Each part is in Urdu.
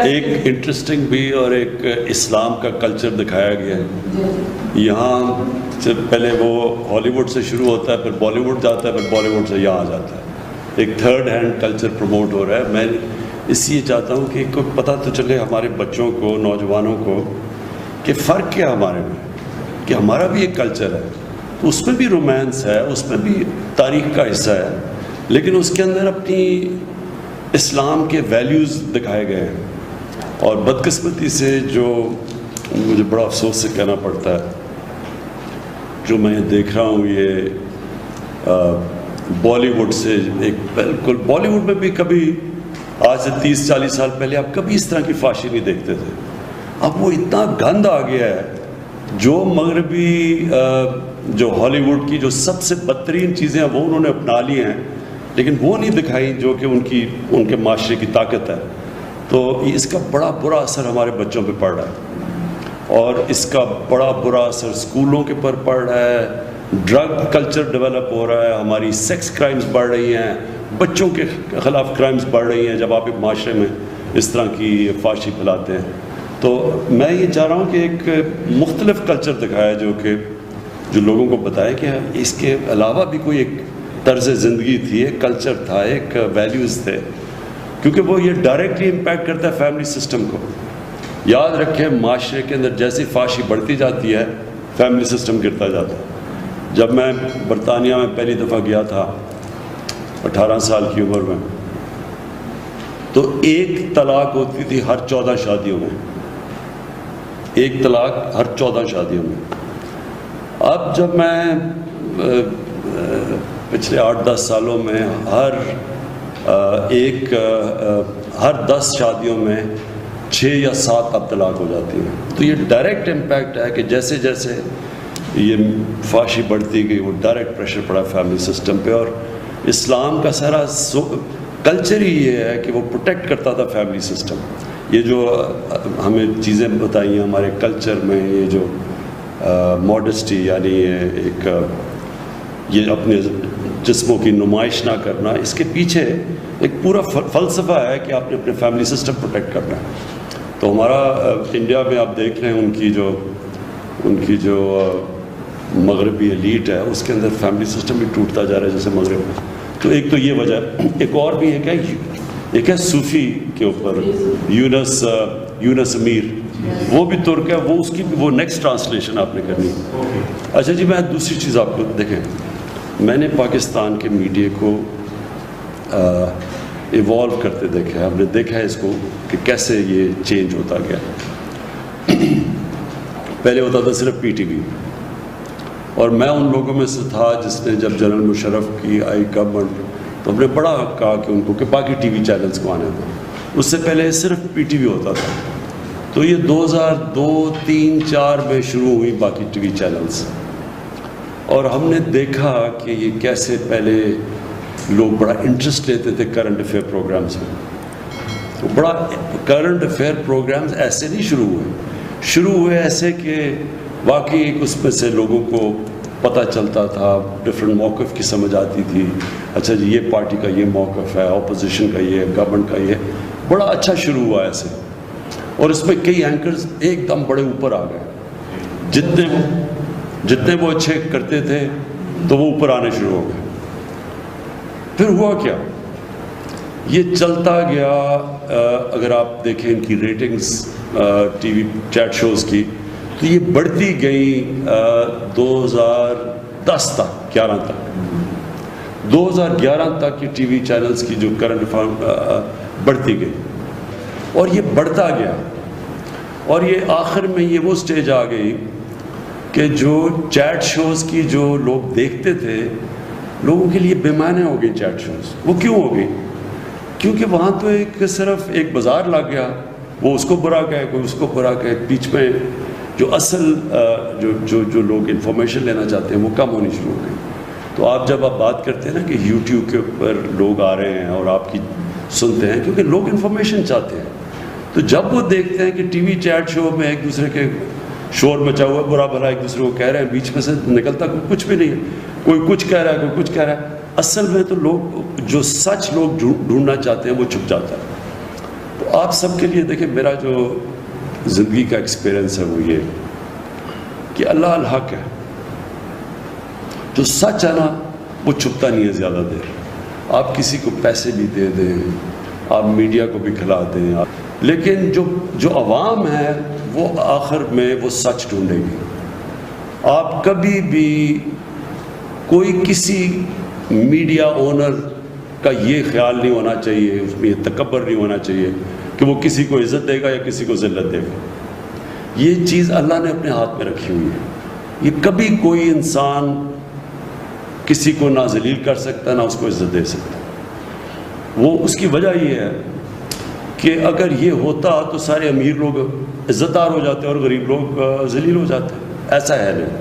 ایک انٹرسٹنگ بھی اور ایک اسلام کا کلچر دکھایا گیا ہے. یہاں سے پہلے وہ ہالی ووڈ سے شروع ہوتا ہے، پھر بالی ووڈ جاتا ہے، پھر بالی ووڈ سے یہاں آ جاتا ہے. ایک تھرڈ ہینڈ کلچر پروموٹ ہو رہا ہے. میں اس لیے چاہتا ہوں کہ کوئی پتہ تو چلے ہمارے بچوں کو، نوجوانوں کو، کہ فرق کیا ہمارے میں، کہ ہمارا بھی ایک کلچر ہے، اس میں بھی رومانس ہے، اس میں بھی تاریخ کا حصہ ہے، لیکن اس کے اندر اپنی اسلام کے ویلیوز دکھائے گئے ہیں. اور بدقسمتی سے جو مجھے بڑا افسوس سے کہنا پڑتا ہے، جو میں دیکھ رہا ہوں یہ بالی ووڈ سے ایک بالکل، بالی ووڈ میں بھی کبھی آج سے 30-40 سال پہلے آپ کبھی اس طرح کی فحاشی نہیں دیکھتے تھے. اب وہ اتنا گند آ گیا ہے. جو مغربی جو ہالی ووڈ کی جو سب سے بدترین چیزیں ہیں وہ انہوں نے اپنا لی ہیں، لیکن وہ نہیں دکھائی جو کہ ان کے معاشرے کی طاقت ہے. تو اس کا بڑا برا اثر ہمارے بچوں پہ پڑ رہا ہے، اور اس کا بڑا برا اثر اسکولوں کے پر پڑ رہا ہے. ڈرگ کلچر ڈیولپ ہو رہا ہے، ہماری سیکس کرائمز بڑھ رہی ہیں، بچوں کے خلاف کرائمز بڑھ رہی ہیں جب آپ ایک معاشرے میں اس طرح کی فحاشی پھیلاتے ہیں. تو میں یہ چاہ رہا ہوں کہ ایک مختلف کلچر دکھایا جو لوگوں کو بتائے کہ اس کے علاوہ بھی کوئی ایک طرز زندگی تھی، ایک کلچر تھا، ایک ویلیوز تھے، کیونکہ وہ یہ ڈائریکٹلی امپیکٹ کرتا ہے فیملی سسٹم کو. یاد رکھیں معاشرے کے اندر جیسی فحاشی بڑھتی جاتی ہے، فیملی سسٹم گرتا جاتا ہے. جب میں برطانیہ میں پہلی دفعہ گیا تھا 18 سال کی عمر میں، تو ایک طلاق ہوتی تھی ہر 14 شادیوں میں، ایک طلاق ہر 14 شادیوں میں. اب جب میں پچھلے 8-10 سالوں میں ہر 10 شادیوں میں 6 یا 7 اب طلاق ہو جاتی ہیں. تو یہ ڈائریکٹ امپیکٹ ہے کہ جیسے جیسے یہ فحاشی بڑھتی گئی، وہ ڈائریکٹ پریشر پڑا فیملی سسٹم پہ. اور اسلام کا سارا کلچر ہی یہ ہے کہ وہ پروٹیکٹ کرتا تھا فیملی سسٹم. یہ جو ہمیں چیزیں بتائی ہیں ہمارے کلچر میں، یہ جو ماڈسٹی، یعنی یہ اپنے جسموں کی نمائش نہ کرنا، اس کے پیچھے ایک پورا فلسفہ ہے کہ آپ نے اپنے فیملی سسٹم پروٹیکٹ کرنا ہے. تو ہمارا انڈیا میں آپ دیکھ رہے ہیں ان کی جو مغربی ایلیٹ ہے، اس کے اندر فیملی سسٹم بھی ٹوٹتا جا رہا ہے جیسے مغرب میں. تو ایک تو یہ وجہ ہے. ایک اور بھی ایک ہے صوفی کے اوپر، یونس امیر، وہ بھی ترک ہے، وہ اس کی وہ نیکسٹ ٹرانسلیشن آپ نے کرنی. اچھا جی، میں دوسری چیز آپ کو دیکھیں، میں نے پاکستان کے میڈیا کو ایوالو کرتے دیکھا ہے. ہم نے دیکھا ہے اس کو کہ کیسے یہ چینج ہوتا گیا. پہلے ہوتا تھا صرف پی ٹی وی، اور میں ان لوگوں میں سے تھا جس نے جب جنرل مشرف کی آئی گورنمنٹ تو ہم نے بڑا کہا کہ ان کو کہ باقی ٹی وی چینلز کو آنے دو. اس سے پہلے صرف پی ٹی وی ہوتا تھا. تو یہ 2002, 3, 4 میں شروع ہوئی باقی ٹی وی چینلز، اور ہم نے دیکھا کہ یہ کیسے پہلے لوگ بڑا انٹرسٹ لیتے تھے کرنٹ افیئر پروگرامز میں. تو بڑا کرنٹ افیئر پروگرامز ایسے نہیں شروع ہوئے ایسے کہ واقعی اس میں سے لوگوں کو پتہ چلتا تھا، ڈفرینٹ موقف کی سمجھ آتی تھی. اچھا جی، یہ پارٹی کا یہ موقف ہے، اپوزیشن کا یہ، گورنمنٹ کا یہ. بڑا اچھا شروع ہوا ایسے، اور اس میں کئی اینکرز ایک دم بڑے اوپر آ گئے. جتنے وہ اچھے کرتے تھے تو وہ اوپر آنے شروع ہو گئے. پھر ہوا کیا، یہ چلتا گیا. اگر آپ دیکھیں ان کی ratings T V chat shows کی، تو یہ بڑھتی گئی 2010 تک، 11 تک، 2011 تک یہ ٹی وی چینلز کی جو کرنٹ بڑھتی گئی، اور یہ بڑھتا گیا. اور یہ آخر میں یہ وہ سٹیج آ گئی کہ جو چیٹ شوز کی جو لوگ دیکھتے تھے، لوگوں کے لیے بے معنی ہو گئی چیٹ شوز. وہ کیوں ہو گئی؟ کیونکہ وہاں تو صرف ایک بازار لگ گیا. وہ اس کو برا کہے، کوئی اس کو برا کہے، بیچ میں جو اصل جو لوگ انفارمیشن لینا چاہتے ہیں وہ کم ہونی شروع ہو گئی. تو جب آپ بات کرتے ہیں نا کہ یوٹیوب کے اوپر لوگ آ رہے ہیں اور آپ کی سنتے ہیں، کیونکہ لوگ انفارمیشن چاہتے ہیں. تو جب وہ دیکھتے ہیں کہ ٹی وی چیٹ شو میں ایک دوسرے کے شور مچا ہوا، برا بھلا ایک دوسرے کو کہہ رہے ہیں، بیچ میں سے نکلتا کچھ بھی نہیں ہے، کوئی کچھ کہہ رہا ہے، کوئی کچھ کہہ رہا ہے. اصل میں تو لوگ جو سچ لوگ ڈھونڈنا چاہتے ہیں وہ چھپ جاتا ہے. تو تو آپ سب کے لیے دیکھیں میرا جو زندگی کا ایکسپیرئنس ہے وہ یہ کہ اللہ الحق ہے. جو سچ ہے نا وہ چھپتا نہیں ہے زیادہ دیر. آپ کسی کو پیسے بھی دے دیں, آپ میڈیا کو بھی کھلا دیں, لیکن جو عوام ہے وہ آخر میں وہ سچ ڈھونڈے گی. آپ کبھی بھی کوئی کسی میڈیا اونر کا یہ خیال نہیں ہونا چاہیے, اس میں یہ تکبر نہیں ہونا چاہیے کہ وہ کسی کو عزت دے گا یا کسی کو ذلت دے گا. یہ چیز اللہ نے اپنے ہاتھ میں رکھی ہوئی ہے. یہ کبھی کوئی انسان کسی کو نہ ذلیل کر سکتا نہ اس کو عزت دے سکتا. وہ اس کی وجہ یہ ہے کہ اگر یہ ہوتا تو سارے امیر لوگ عزت دار ہو جاتے اور غریب لوگ ذلیل ہو جاتے. ایسا ہے نہیں,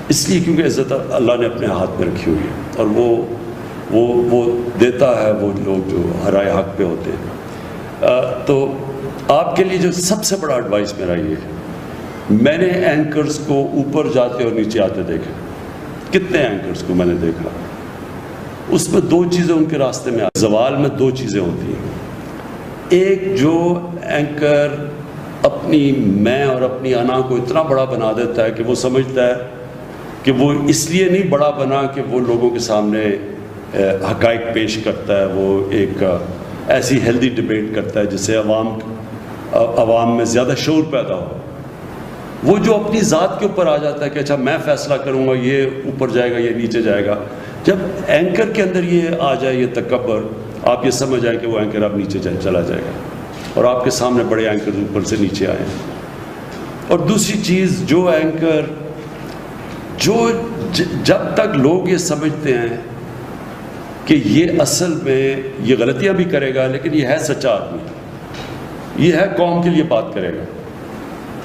اس لیے کیونکہ عزت اللہ نے اپنے ہاتھ میں رکھی ہوئی ہے اور وہ دیتا ہے وہ لوگ جو رائے حق پہ ہوتے ہیں. تو آپ کے لیے جو سب سے بڑا ایڈوائس میرا یہ ہے, میں نے اینکرز کو اوپر جاتے اور نیچے آتے دیکھا. کتنے اینکرز کو میں نے دیکھا, اس میں دو چیزیں ان کے راستے میں زوال میں دو چیزیں ہوتی ہیں. ایک جو اینکر اپنی میں اور اپنی انا کو اتنا بڑا بنا دیتا ہے کہ وہ سمجھتا ہے کہ وہ اس لیے نہیں بڑا بنا کہ وہ لوگوں کے سامنے حقائق پیش کرتا ہے, وہ ایک ایسی ہیلدی ڈبیٹ کرتا ہے جس سے عوام میں زیادہ شعور پیدا ہو. وہ جو اپنی ذات کے اوپر آ جاتا ہے کہ اچھا میں فیصلہ کروں گا, یہ اوپر جائے گا یہ نیچے جائے گا. جب اینکر کے اندر یہ آ جائے یہ تکبر, آپ یہ سمجھ آئے کہ وہ اینکر اب نیچے چلا جائے گا اور آپ کے سامنے بڑے اینکر اوپر سے نیچے آئے ہیں. اور دوسری چیز, جو اینکر جب تک لوگ یہ سمجھتے ہیں کہ یہ اصل میں یہ غلطیاں بھی کرے گا لیکن یہ ہے سچا آدمی, یہ ہے قوم کے لیے بات کرے گا,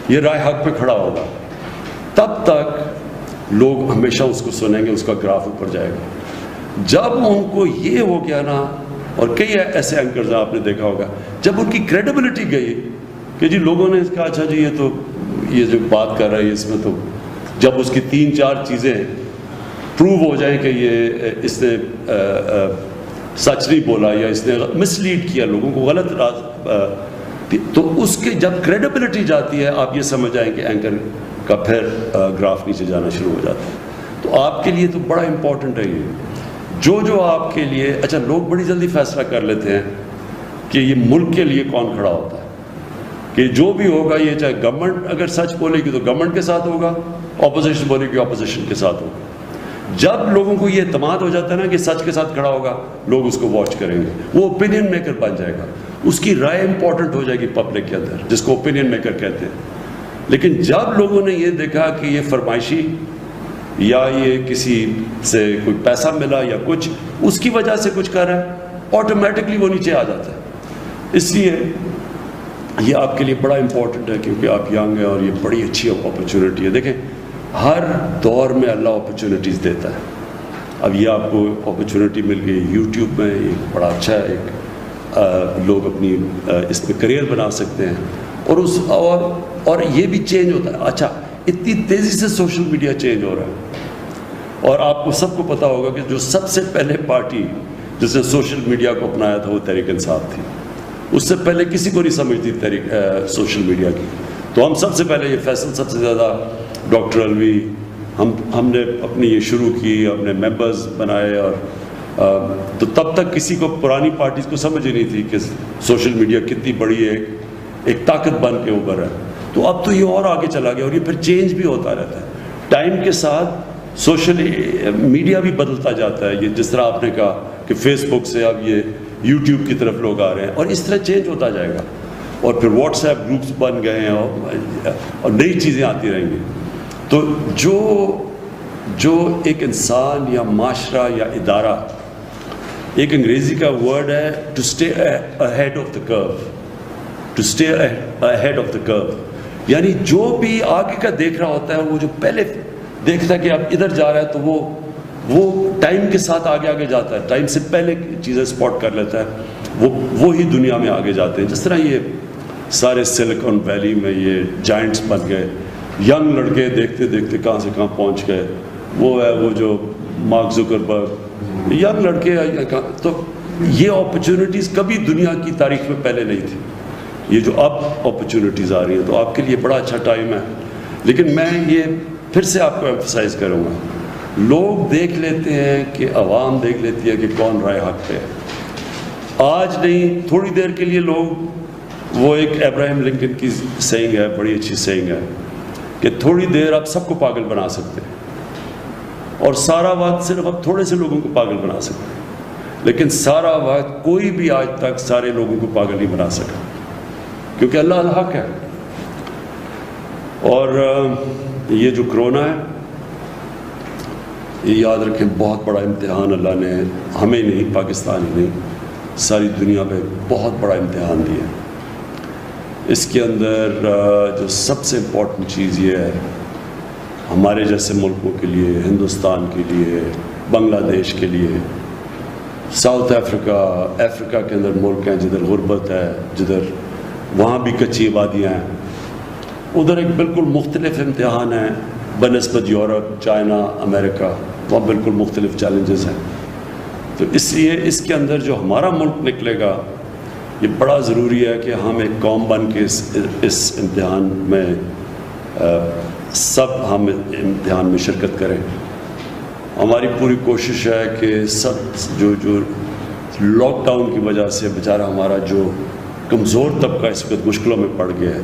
یہ رائے حق پہ کھڑا ہوگا, تب تک لوگ ہمیشہ اس کو سنیں گے, اس کا گراف اوپر جائے گا. جب ان کو یہ ہو گیا نا, اور کئی ایسے اینکرز آپ نے دیکھا ہوگا, جب ان کی کریڈیبلٹی گئی کہ جی لوگوں نے کہا اچھا جی یہ جو بات کر رہا ہے اس میں تو, جب اس کی 3-4 چیزیں پروو ہو جائیں کہ یہ اس نے سچ نہیں بولا یا اس نے مسلیڈ کیا لوگوں کو, غلط راز, تو اس کے جب کریڈیبلٹی جاتی ہے آپ یہ سمجھ آئیں کہ اینکر کا پھر گراف نیچے جانا شروع ہو جاتا ہے. تو آپ کے لیے تو بڑا امپورٹنٹ ہے یہ, جو آپ کے لیے, اچھا لوگ بڑی جلدی فیصلہ کر لیتے ہیں کہ یہ ملک کے لیے کون کھڑا ہوتا ہے, کہ جو بھی ہوگا یہ چاہے گورنمنٹ اگر سچ بولے گی تو گورنمنٹ کے ساتھ ہوگا, اپوزیشن بولے گی اپوزیشن کے ساتھ ہوگا. جب لوگوں کو یہ اعتماد ہو جاتا ہے نا کہ سچ کے ساتھ کھڑا ہوگا, لوگ اس کو واچ کریں گے, وہ اوپینین میکر بن جائے گا, اس کی رائے امپورٹنٹ ہو جائے گی پبلک کے اندر, جس کو اوپینین میکر کہتے ہیں. لیکن جب لوگوں نے یہ دیکھا کہ یہ فرمائشی یا یہ کسی سے کوئی پیسہ ملا یا کچھ اس کی وجہ سے کچھ کر رہا ہے, آٹومیٹکلی وہ نیچے آ جاتا ہے. اس لیے یہ آپ کے لیے بڑا امپورٹنٹ ہے کیونکہ آپ ینگ ہیں اور یہ بڑی اچھی اپرچونٹی ہے. دیکھیں ہر دور میں اللہ اپرچونٹیز دیتا ہے. اب یہ آپ کو اپرچونٹی مل گئی یوٹیوب میں, ایک بڑا اچھا ایک لوگ اپنی اس پہ کریئر بنا سکتے ہیں, اور یہ بھی چینج ہوتا ہے. اچھا اتنی تیزی سے سوشل میڈیا چینج ہو رہا ہے, اور آپ کو سب کو پتہ ہوگا کہ جو سب سے پہلے پارٹی جس نے سوشل میڈیا کو اپنایا تھا وہ تحریک انصاف تھی. اس سے پہلے کسی کو نہیں سمجھتی سوشل میڈیا کی. تو ہم سب سے پہلے یہ فیصل سب سے زیادہ ڈاکٹر الوی ہم نے اپنی یہ شروع کی, اپنے ممبرز بنائے, اور تو تب تک کسی کو پرانی پارٹیز کو سمجھ ہی نہیں تھی کہ سوشل میڈیا کتنی بڑی ایک طاقت بن کے ابھر ہے. تو اب تو یہ اور آگے چلا گیا, اور یہ پھر چینج بھی ہوتا رہتا ہے ٹائم کے ساتھ. سوشل میڈیا بھی بدلتا جاتا ہے, یہ جس طرح آپ نے کہا کہ فیس بک سے اب یہ یوٹیوب کی طرف لوگ آ رہے ہیں, اور اس طرح چینج ہوتا جائے گا. اور پھر واٹس ایپ گروپس بن گئے ہیں, اور نئی چیزیں آتی رہیں گی. تو جو ایک انسان یا معاشرہ یا ادارہ, ایک انگریزی کا ورڈ ہے to stay ahead of the curve, to stay ahead of the curve, یعنی جو بھی آگے کا دیکھ رہا ہوتا ہے وہ جو پہلے دیکھتا ہے کہ اب ادھر جا رہا ہے تو وہ ٹائم کے ساتھ آگے جاتا ہے, ٹائم سے پہلے چیزیں اسپاٹ کر لیتا ہے, وہی دنیا میں آگے جاتے ہیں. جس طرح یہ سارے سلیکن ویلی میں یہ جائنٹس بن گئے, ینگ لڑکے دیکھتے دیکھتے کہاں سے کہاں پہنچ گئے. وہ ہے وہ جو مارک زکربرگ, ینگ لڑکے, تو یہ اپرچونٹیز کبھی دنیا کی تاریخ میں پہلے نہیں تھی. یہ جو اب اپرچونٹیز آ رہی ہیں تو آپ کے لیے بڑا اچھا ٹائم ہے. لیکن میں یہ پھر سے آپ کو ایمفسائز کروں گا, لوگ دیکھ لیتے ہیں کہ عوام دیکھ لیتی ہے کہ کون رائے حق پہ ہے. آج نہیں, تھوڑی دیر کے لیے لوگ, وہ ایک ابراہیم لنکن کی سینگ ہے, بڑی اچھی سینگ ہے کہ تھوڑی دیر آپ سب کو پاگل بنا سکتے ہیں اور سارا وقت صرف آپ تھوڑے سے لوگوں کو پاگل بنا سکتے ہیں. لیکن سارا وقت کوئی بھی آج تک سارے لوگوں کو پاگل نہیں بنا سکا, کیونکہ اللہ الحق ہے. اور یہ جو کرونا ہے, یہ یاد رکھیں بہت بڑا امتحان اللہ نے ہمیں نہیں, پاکستان ہی نہیں, ساری دنیا پہ بہت بڑا امتحان دیا. اس کے اندر جو سب سے امپورٹنٹ چیز یہ ہے, ہمارے جیسے ملکوں کے لیے, ہندوستان کے لیے, بنگلہ دیش کے لیے, ساؤتھ افریقہ کے اندر ملک ہیں جدھر غربت ہے, جدھر وہاں بھی کچی آبادیاں ہیں, ادھر ایک بالکل مختلف امتحان ہے بنسبت یورپ, چائنا, امریکہ, وہاں بالکل مختلف چیلنجز ہیں. تو اس لیے اس کے اندر جو ہمارا ملک نکلے گا, یہ بڑا ضروری ہے کہ ہم ایک قوم بن کے اس امتحان میں سب ہم امتحان میں شرکت کریں. ہماری پوری کوشش ہے کہ سب جو لاک ڈاؤن کی وجہ سے بیچارہ ہمارا جو کمزور طبقہ اس وقت مشکلوں میں پڑ گیا ہے,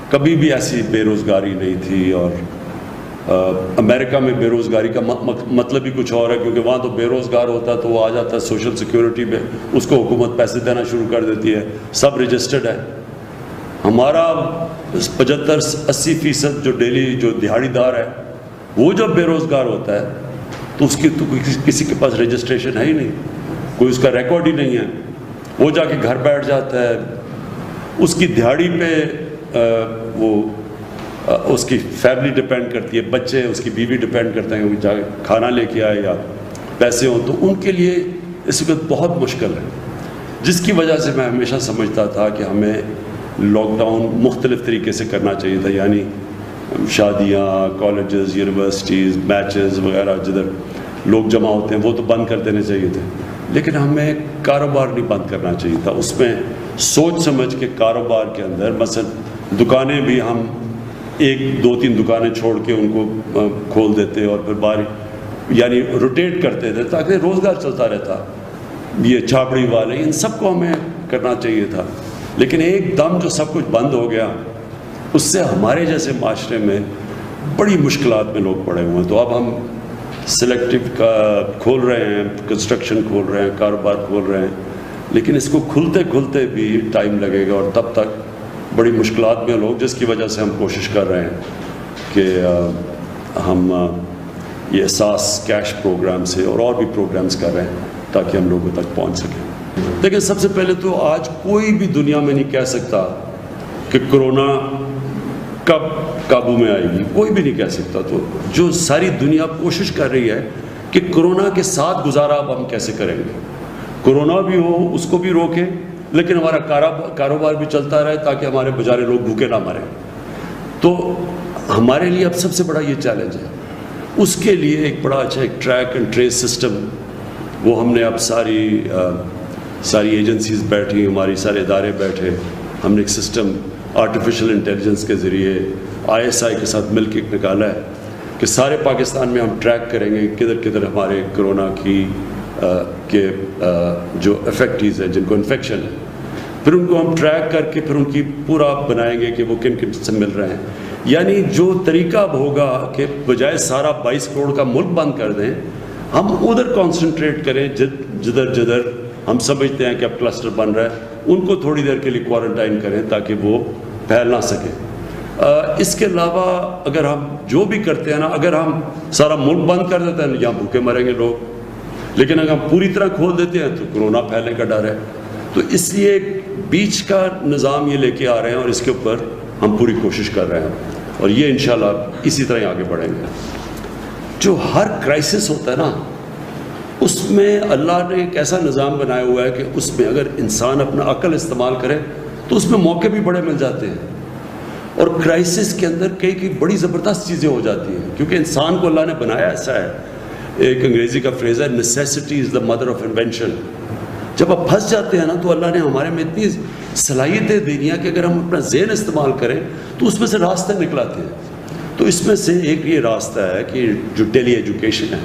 کبھی بھی ایسی بے روزگاری نہیں تھی. اور امریکہ میں بے روزگاری کا مطلب ہی کچھ اور ہے, کیونکہ وہاں تو بے روزگار ہوتا ہے تو وہ آ جاتا ہے سوشل سیکیورٹی پہ, اس کو حکومت پیسے دینا شروع کر دیتی ہے, سب رجسٹرڈ ہے. ہمارا 75-80% جو ڈیلی جو دیہاڑی دار ہے, وہ جب بے روزگار ہوتا ہے تو اس کی تو کسی کے پاس رجسٹریشن ہے ہی نہیں, کوئی اس کا ریکارڈ ہی نہیں ہے. وہ جا کے گھر بیٹھ جاتا ہے, اس کی دیہاڑی پہ وہ اس کی فیملی ڈپینڈ کرتی ہے, بچے, اس کی بیوی ڈپینڈ کرتے ہیں کہ جا کے کھانا لے کے آئے یا پیسے ہوں, تو ان کے لیے اس وقت بہت مشکل ہے. جس کی وجہ سے میں ہمیشہ سمجھتا تھا کہ ہمیں لاک ڈاؤن مختلف طریقے سے کرنا چاہیے تھا, یعنی شادیاں, کالجز, یونیورسٹیز, میچز وغیرہ جدھر لوگ جمع ہوتے ہیں وہ تو بند کر دینے چاہیے تھے. لیکن ہمیں کاروبار نہیں بند کرنا چاہیے تھا. اس میں سوچ سمجھ کے کاروبار کے اندر, مثلا دکانیں بھی ہم 1-2-3 دکانیں چھوڑ کے ان کو کھول دیتے اور پھر یعنی روٹیٹ کرتے تھے تاکہ روزگار چلتا رہتا. یہ چھاپڑی والے, ان سب کو ہمیں کرنا چاہیے تھا. لیکن ایک دم جو سب کچھ بند ہو گیا, اس سے ہمارے جیسے معاشرے میں بڑی مشکلات میں لوگ پڑے ہوئے ہیں. تو اب ہم سلیکٹیو کھول رہے ہیں, کنسٹرکشن کھول رہے ہیں, کاروبار کھول رہے ہیں, لیکن اس کو کھلتے کھلتے بھی ٹائم لگے گا, اور تب تک بڑی مشکلات میں لوگ, جس کی وجہ سے ہم کوشش کر رہے ہیں کہ ہم یہ احساس کیش پروگرام سے اور بھی پروگرامز کر رہے ہیں تاکہ ہم لوگوں تک پہنچ سکیں. لیکن سب سے پہلے تو آج کوئی بھی دنیا میں نہیں کہہ سکتا کہ کرونا کب قابو میں آئے گی, کوئی بھی نہیں کہہ سکتا. تو جو ساری دنیا کوشش کر رہی ہے کہ کرونا کے ساتھ گزارا اب ہم کیسے کریں گے, کرونا بھی ہو اس کو بھی روکیں, لیکن ہمارا کاروبار بھی چلتا رہے تاکہ ہمارے بیچارے لوگ بھوکے نہ مریں. تو ہمارے لیے اب سب سے بڑا یہ چیلنج ہے. اس کے لیے ایک بڑا اچھا ایک ٹریک اینڈ ٹریس سسٹم, وہ ہم نے اب ساری ایجنسیز بیٹھی, ہماری سارے ادارے بیٹھے, ہم نے ایک سسٹم آرٹیفیشل انٹیلیجنس کے ذریعے ISI کے ساتھ مل کے نکالا ہے کہ سارے پاکستان میں ہم ٹریک کریں گے کدھر کدھر ہمارے کرونا کے جو افیکٹیز ہیں, جن کو انفیکشن ہے, پھر ان کو ہم ٹریک کر کے پھر ان کی پورا بنائیں گے کہ وہ کن کن سے مل رہے ہیں. یعنی جو طریقہ اب ہوگا کہ بجائے سارا 22 کروڑ کا ملک بند کر دیں, ہم ادھر کانسنٹریٹ کریں جدھر ہم سمجھتے ہیں کہ اب کلسٹر بن رہا ہے, ان کو تھوڑی دیر کے لیے کوارنٹائن کریں تاکہ وہ پھیل نہ سکیں. اس کے علاوہ اگر ہم جو بھی کرتے ہیں نا, اگر ہم سارا ملک بند کر دیتے ہیں یہاں بھوکے مریں گے لوگ, لیکن اگر ہم پوری طرح کھول دیتے ہیں تو کرونا پھیلنے کا ڈر ہے. تو اس لیے بیچ کا نظام یہ لے کے آ رہے ہیں اور اس کے اوپر ہم پوری کوشش کر رہے ہیں, اور یہ انشاءاللہ اسی طرح آگے بڑھیں گے. جو ہر کرائسس ہوتا ہے نا, اس میں اللہ نے ایک ایسا نظام بنایا ہوا ہے کہ اس میں اگر انسان اپنا عقل استعمال کرے تو اس میں موقع بھی بڑے مل جاتے ہیں. اور کرائسس کے اندر کئی بڑی زبردست چیزیں ہو جاتی ہیں, کیونکہ انسان کو اللہ نے بنایا ایسا ہے. ایک انگریزی کا فریز ہے, necessity is the mother of invention. جب آپ پھنس جاتے ہیں نا تو اللہ نے ہمارے میں اتنی صلاحیتیں دینی ہیں کہ اگر ہم اپنا ذہن استعمال کریں تو اس میں سے راستے نکلاتے ہیں. تو اس میں سے ایک یہ راستہ ہے کہ جو ٹیلی ایجوکیشن ہے,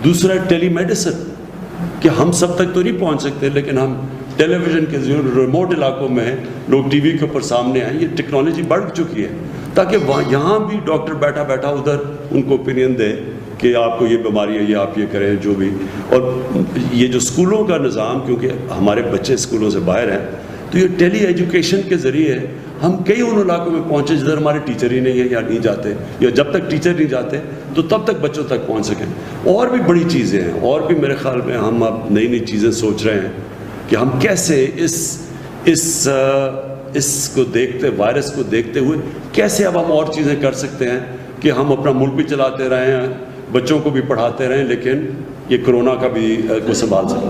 دوسرا ٹیلی میڈیسن, کہ ہم سب تک تو نہیں پہنچ سکتے لیکن ہم ٹیلی ویژن کے ذریعے ریموٹ علاقوں میں لوگ ٹی وی کے اوپر سامنے آئیں. یہ ٹیکنالوجی بڑھ چکی ہے تاکہ وہاں یہاں بھی ڈاکٹر بیٹھا بیٹھا ادھر ان کو اوپینین دے کہ آپ کو یہ بیماری ہے, یہ آپ یہ کریں جو بھی. اور یہ جو اسکولوں کا نظام, کیونکہ ہمارے بچے اسکولوں سے باہر ہیں, تو یہ ٹیلی ایجوکیشن کے ذریعے ہم کئی ان علاقوں میں پہنچے جدھر ہمارے ٹیچر ہی نہیں ہیں یا نہیں جاتے, یا جب تک ٹیچر نہیں جاتے تو تب تک بچوں تک پہنچ سکیں. اور بھی بڑی چیزیں ہیں, اور بھی میرے خیال میں ہم اب نئی نئی چیزیں سوچ رہے ہیں کہ ہم کیسے اس کو دیکھتے, وائرس کو دیکھتے ہوئے کیسے اب ہم اور چیزیں کر سکتے ہیں کہ ہم اپنا ملک بھی چلاتے رہیں ہیں, بچوں کو بھی پڑھاتے رہیں, لیکن یہ کرونا کا بھی کو سنبھال سکیں.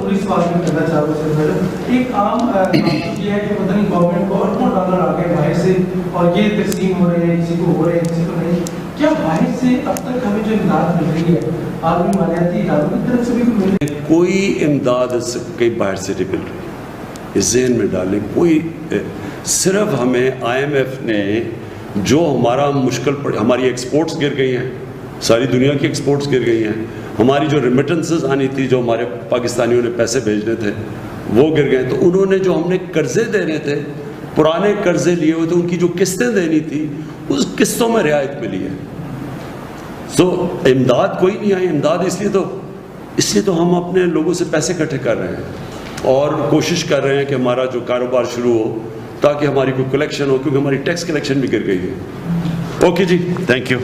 ایک عام یہ ہے کہ پتہ نہیں گورنمنٹ کو اربوں ڈالر آ گئے باہر سے اور یہ تقسیم ہو رہے ہیں, کسی کو ہو رہے ہیں کسی کو نہیں. کیا باہر سے اب تک ہمیں جو امداد مل رہی ہے عالمی مالیاتی اداروں کی طرف سے بھی مل رہی ہے؟ کوئی امداد کئی باہر سے نہیں مل رہی, اس ذہن میں ڈالیں. کوئی, صرف ہمیں آئی ایم ایف نے جو ہمارا مشکل ہماری ایکسپورٹس گر گئی ہیں, ساری دنیا کی ایکسپورٹس گر گئی ہیں, ہماری جو ریمیٹنسز آنی تھی, جو ہمارے پاکستانیوں نے پیسے بھیجنے تھے وہ گر گئے. تو انہوں نے جو ہم نے قرضے دینے تھے, پرانے قرضے لیے ہوئے تھے, ان کی جو قسطیں دینی تھی اس قسطوں میں رعایت ملی ہے. سو امداد کوئی نہیں آئی. امداد اس لیے تو ہم اپنے لوگوں سے پیسے اکٹھے کر رہے ہیں اور کوشش کر رہے ہیں کہ ہمارا جو کاروبار شروع ہو تاکہ ہماری کوئی کلیکشن ہو, کیونکہ ہماری ٹیکس کلیکشن بھی گر گئی ہے. اوکے جی, تھینک یو.